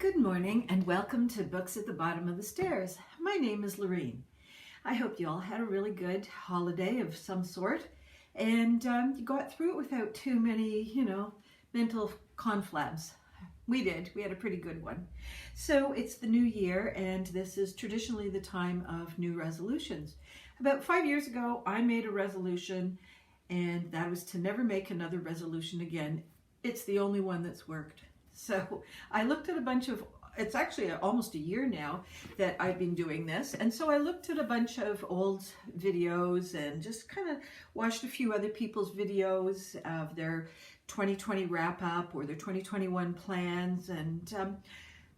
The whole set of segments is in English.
Good morning and welcome to Books at the Bottom of the Stairs. My name is Lorene. I hope you all had a really good holiday of some sort and you got through it without too many, mental conflabs. We did. We had a pretty good one. So it's the new year and this is traditionally the time of new resolutions. About 5 years ago, I made a resolution and that was to never make another resolution again. It's the only one that's worked. So I looked at a bunch of, it's actually almost a year now that I've been doing this. And so I looked at a bunch of old videos and just kind of watched a few other people's videos of their 2020 wrap up or their 2021 plans. And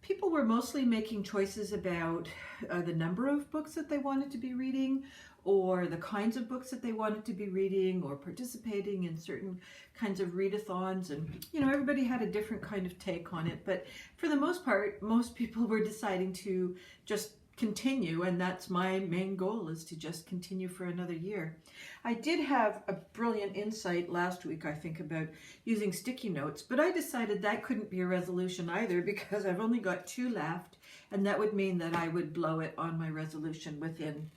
people were mostly making choices about the number of books that they wanted to be reading, or the kinds of books that they wanted to be reading, or participating in certain kinds of readathons. And, everybody had a different kind of take on it. But for the most part, most people were deciding to just continue. And that's my main goal, is to just continue for another year. I did have a brilliant insight last week, I think, about using sticky notes. But I decided that couldn't be a resolution either, because I've only got 2 left. And that would mean that I would blow it on my resolution within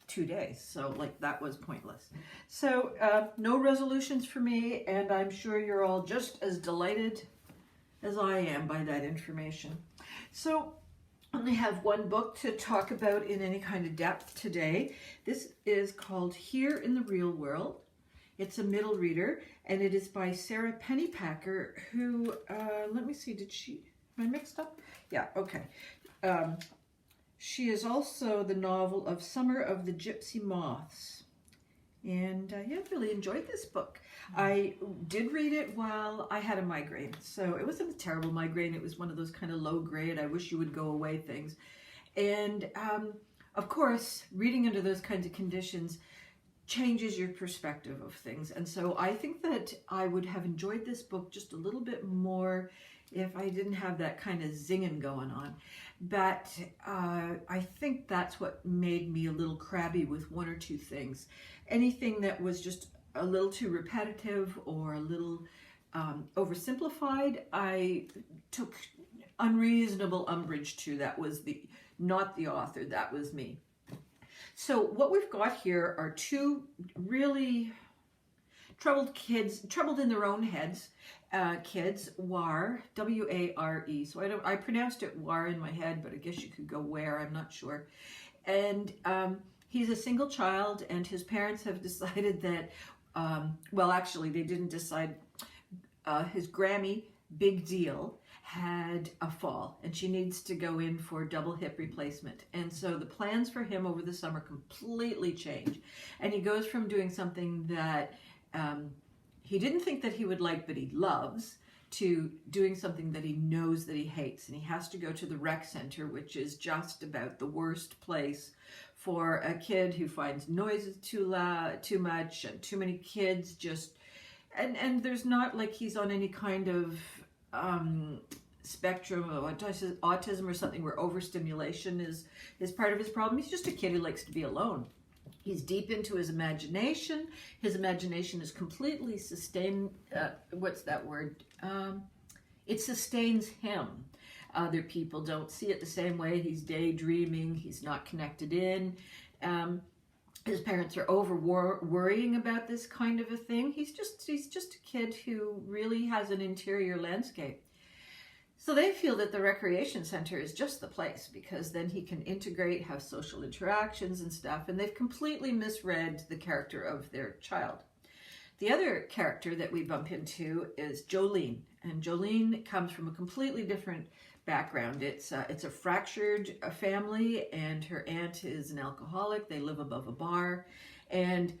2 days. So that was pointless. So no resolutions for me, and I'm sure you're all just as delighted as I am by that information. So I only have one book to talk about in any kind of depth today. This is called Here in the Real World. It's a middle reader, and it is by Sara Pennypacker, who, let me see, am I mixed up? Yeah, okay. She is also the novel of Summer of the Gypsy Moths. And yeah, I really enjoyed this book. I did read it while I had a migraine. So it wasn't a terrible migraine. It was one of those kind of low grade, I wish you would go away things. And of course, reading under those kinds of conditions changes your perspective of things. And so I think that I would have enjoyed this book just a little bit more if I didn't have that kind of zinging going on. But I think that's what made me a little crabby with 1 or 2 things. Anything that was just a little too repetitive or a little oversimplified, I took unreasonable umbrage to. That was not the author, that was me. So what we've got here are 2 really troubled kids, troubled in their own heads, kids, War, W-A-R-E. So I pronounced it War in my head, but I guess you could go Ware, I'm not sure. And he's a single child, and his parents have decided that, well, actually, they didn't decide. His Grammy, Big Deal, had a fall, and she needs to go in for double hip replacement. And so the plans for him over the summer completely change. And he goes from doing something that he didn't think that he would like, but he loves, to doing something that he knows that he hates. And he has to go to the rec center, which is just about the worst place for a kid who finds noises too loud, too much, and too many kids just, and there's not like he's on any kind of spectrum of autism or something where overstimulation is part of his problem. He's just a kid who likes to be alone. He's deep into his imagination. His imagination is completely sustained. What's that word? It sustains him. Other people don't see it the same way. He's daydreaming. He's not connected in. His parents are worrying about this kind of a thing. He's just a kid who really has an interior landscape. So they feel that the recreation center is just the place, because then he can integrate, have social interactions and stuff, and they've completely misread the character of their child. The other character that we bump into is Jaclyn, and Jaclyn comes from a completely different background. It's a fractured family, and her aunt is an alcoholic. They live above a bar, and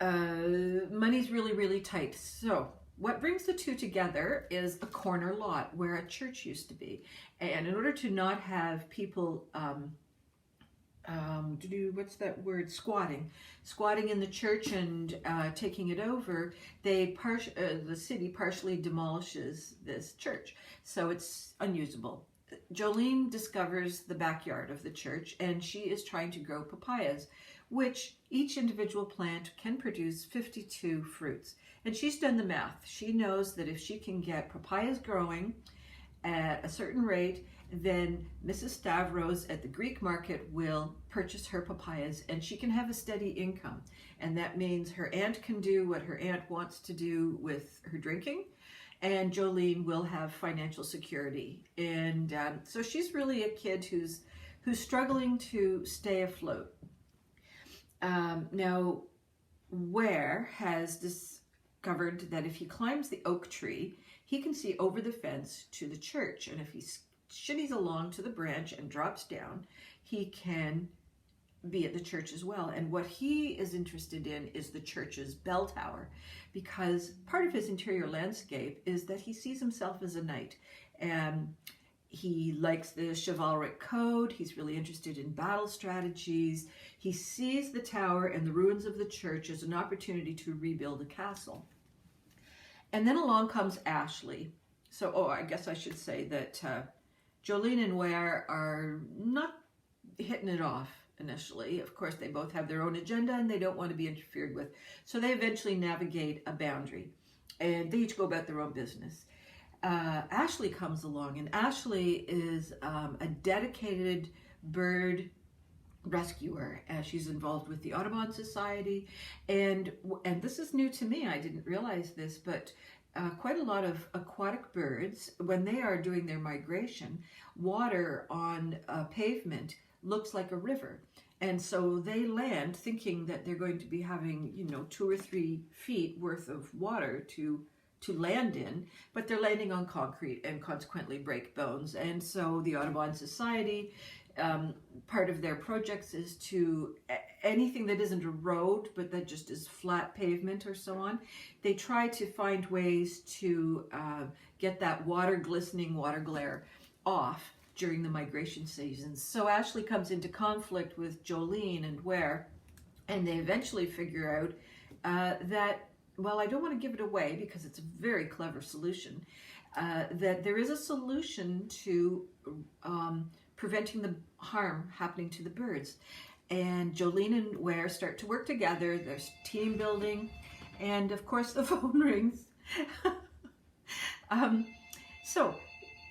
money's really, really tight. So what brings the 2 together is a corner lot where a church used to be. And in order to not have people, what's that word, squatting in the church and taking it over, the city partially demolishes this church. So it's unusable. Jaclyn discovers the backyard of the church, and she is trying to grow papayas, which each individual plant can produce 52 fruits. And she's done the math. She knows that if she can get papayas growing at a certain rate, then Mrs. Stavros at the Greek market will purchase her papayas, and she can have a steady income. And that means her aunt can do what her aunt wants to do with her drinking, and Jolene will have financial security. And so she's really a kid who's struggling to stay afloat. Now, Ware has discovered that if he climbs the oak tree, he can see over the fence to the church. And if he shimmies along to the branch and drops down, he can be at the church as well. And what he is interested in is the church's bell tower, because part of his interior landscape is that he sees himself as a knight. And he likes the chivalric code. He's really interested in battle strategies. He sees the tower and the ruins of the church as an opportunity to rebuild a castle. And then along comes Ashley. So, I guess I should say that Jolene and Ware are not hitting it off initially. Of course, they both have their own agenda and they don't want to be interfered with. So they eventually navigate a boundary and they each go about their own business. Ashley comes along, and Ashley is a dedicated bird rescuer. She's involved with the Audubon Society, and this is new to me. I didn't realize this, but quite a lot of aquatic birds, when they are doing their migration, water on pavement looks like a river. And so they land thinking that they're going to be having, 2 or 3 feet worth of water to land in, but they're landing on concrete and consequently break bones. And so the Audubon Society, part of their projects is to anything that isn't a road, but that just is flat pavement or so on, they try to find ways to get that glistening water glare off during the migration seasons. So Ashley comes into conflict with Jolene and Ware, and they eventually figure out that, well, I don't want to give it away because it's a very clever solution, that there is a solution to preventing the harm happening to the birds. And Jolene and Ware start to work together. There's team building, and of course the phone rings. So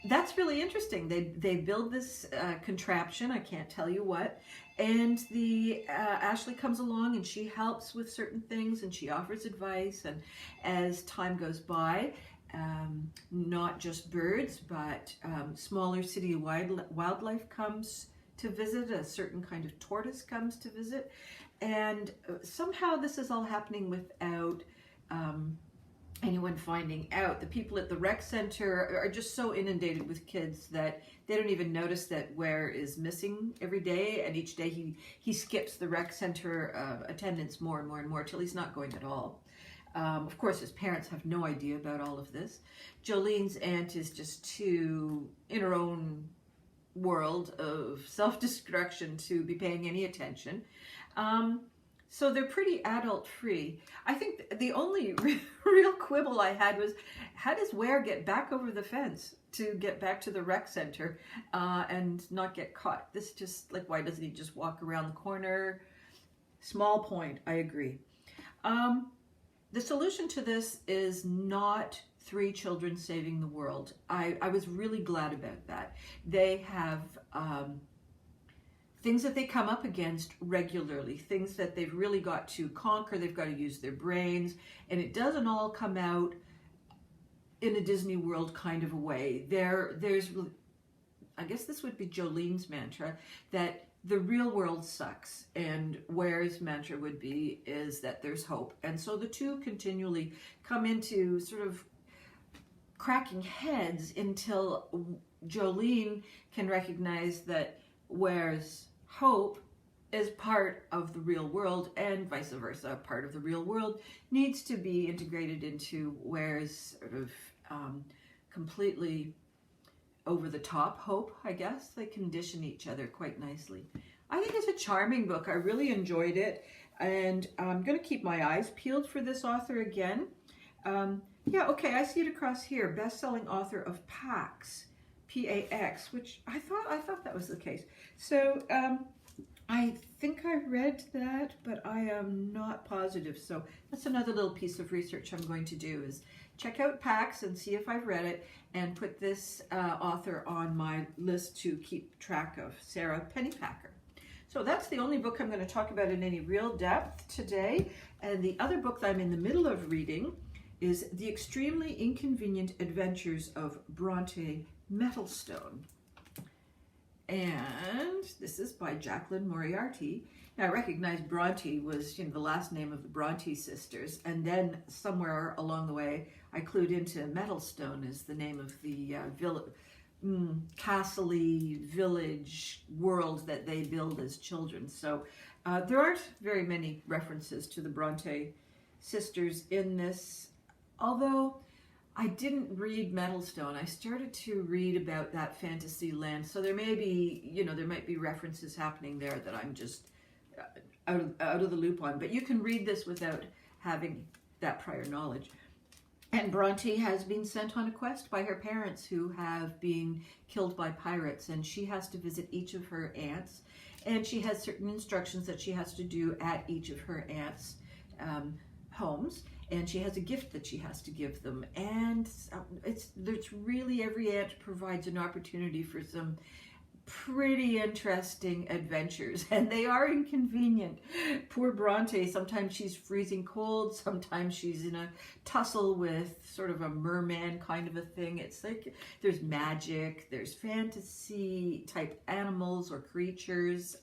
that's really interesting. They build this contraption, I can't tell you what, and the Ashley comes along and she helps with certain things and she offers advice. And as time goes by, not just birds, but smaller city wildlife comes to visit. A certain kind of tortoise comes to visit, and somehow this is all happening without anyone finding out. The people at the rec center are just so inundated with kids that they don't even notice that Ware is missing every day, and each day he skips the rec center attendance more and more and more till he's not going at all. Of course, his parents have no idea about all of this. Jolene's aunt is just too in her own world of self-destruction to be paying any attention. So they're pretty adult-free. I think the only real quibble I had was, how does Ware get back over the fence to get back to the rec center and not get caught? This just, why doesn't he just walk around the corner? Small point, I agree. The solution to this is not 3 children saving the world. I was really glad about that. They have things that they come up against regularly, things that they've really got to conquer. They've got to use their brains, and it doesn't all come out in a Disney World kind of a way. There's, I guess this would be Jolene's mantra, that the real world sucks, and Ware's mantra would be is that there's hope. And so the two continually come into sort of cracking heads until Jolene can recognize that Ware's hope is part of the real world, and vice versa. Part of the real world needs to be integrated into Ware's sort of completely over-the-top hope, I guess. They condition each other quite nicely. I think it's a charming book. I really enjoyed it, and I'm going to keep my eyes peeled for this author again. Yeah, okay, I see it across here. Best-selling author of Pax, P-A-X, which I thought that was the case. So I think I read that, but I am not positive. So that's another little piece of research I'm going to do, is check out PAX and see if I've read it, and put this author on my list to keep track of, Sara Pennypacker. So that's the only book I'm going to talk about in any real depth today. And the other book that I'm in the middle of reading is The Extremely Inconvenient Adventures of Bronte, Mettlestone. And this is by Jaclyn Moriarty. Now, I recognize Bronte was, the last name of the Bronte sisters, and then somewhere along the way I clued into Mettlestone as the name of the castle-y village world that they build as children. So there aren't very many references to the Bronte sisters in this, although I didn't read Mettlestone. I started to read about that fantasy land, so there may be, there might be references happening there that I'm just out of the loop on. But you can read this without having that prior knowledge. And Bronte has been sent on a quest by her parents who have been killed by pirates, and she has to visit each of her aunts, and she has certain instructions that she has to do at each of her aunts' homes. And she has a gift that she has to give them. And there's really, every aunt provides an opportunity for some pretty interesting adventures. And they are inconvenient. Poor Bronte, sometimes she's freezing cold. Sometimes she's in a tussle with sort of a merman kind of a thing. It's like there's magic, there's fantasy type animals or creatures.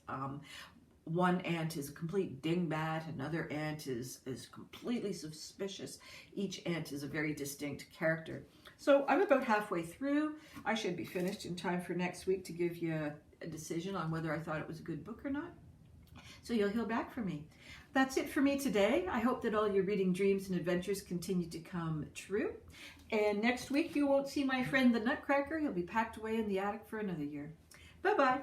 One aunt is a complete dingbat, another aunt is completely suspicious. Each aunt is a very distinct character. So I'm about halfway through. I should be finished in time for next week to give you a decision on whether I thought it was a good book or not. So you'll hear back from me. That's it for me today. I hope that all your reading dreams and adventures continue to come true. And next week you won't see my friend the Nutcracker. He'll be packed away in the attic for another year. Bye-bye.